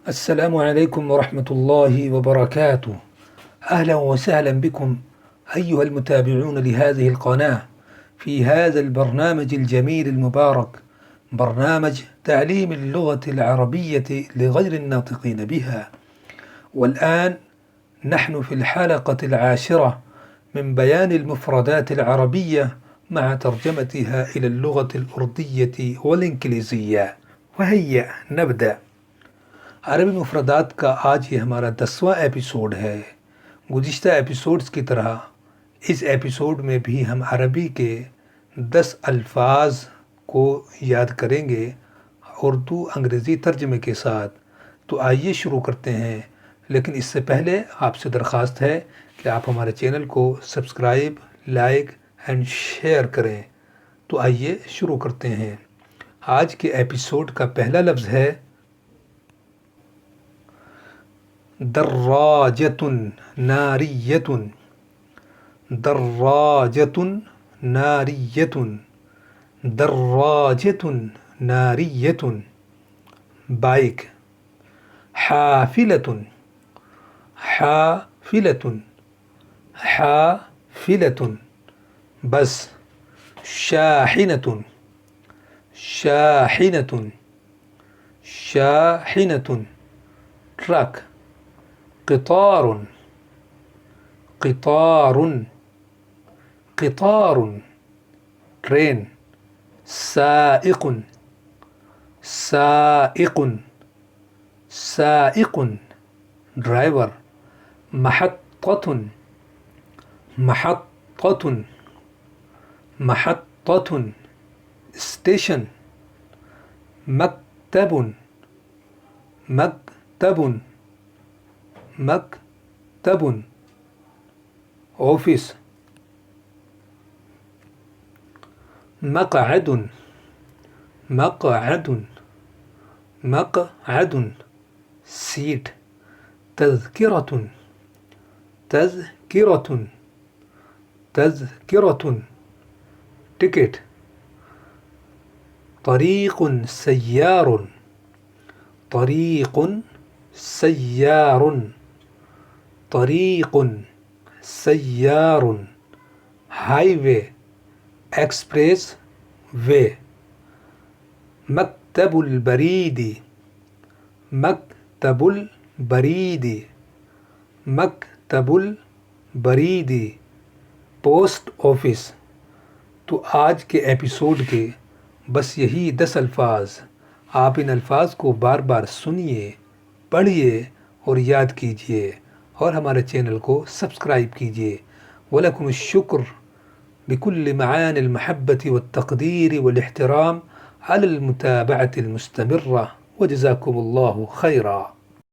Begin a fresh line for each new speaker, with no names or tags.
السلام عليكم ورحمة الله وبركاته. أهلا وسهلا بكم أيها المتابعون لهذه القناة في هذا البرنامج الجميل المبارك، برنامج تعليم اللغة العربية لغير الناطقين بها. والآن نحن في الحلقة 10 من بيان المفردات العربية مع ترجمتها إلى اللغة الأردية والإنجليزية. وهيا نبدأ. عربی مفردات کا آج یہ ہمارا 10واں ایپیسوڈ ہے۔ گزشتہ ایپیسوڈز کی طرح اس ایپیسوڈ میں بھی ہم عربی کے 10 الفاظ کو یاد کریں گے اردو انگریزی ترجمے کے ساتھ۔ تو آئیے شروع کرتے ہیں، لیکن اس سے پہلے آپ سے درخواست ہے کہ آپ ہمارے چینل کو سبسکرائب، لائک اینڈ شیئر کریں۔ تو آئیے شروع کرتے ہیں۔ آج کے ایپیسوڈ کا پہلا لفظ ہے دراجة نارية. دراجة نارية. دراجة نارية. بائک. حافلة. حافلة. حافلة. بس. شاحنة. شاحنة. شاحنة. ٹرک. قطار. قطار. قطار. ٹرین. سائق. سائق. سائق. ڈرائیور. محطة. محطة. محطة. اسٹیشن. مکتب. مکتب. مکتب. آفس. مقعد. مقعد. مقعد. سیٹ. تذکرة. تذکرة. تذکرة. ٹکٹ. طریق سیار. طریق سیار. طریق سیار. ہائی وے. Express way. مکتب البرید. مکتب البرید. مکتب البرید. Post office. تو آج کے ایپیسوڈ کے بس یہی 10 الفاظ۔ آپ ان الفاظ کو بار بار سنیے، پڑھیے اور یاد کیجیے، اور ہمارے چینل کو سبسکرائب کیجیے۔ وَلَكُمُ الشُّكْرُ بِكُلِّ مَعَانِ الْمَحَبَّةِ وَالتَّقْدِيرِ وَالِاحْتِرَامِ عَلَى الْمُتَابَعَةِ الْمُسْتَمِرَّةِ، وَجَزَاكُمُ اللَّهُ خَيْرًا۔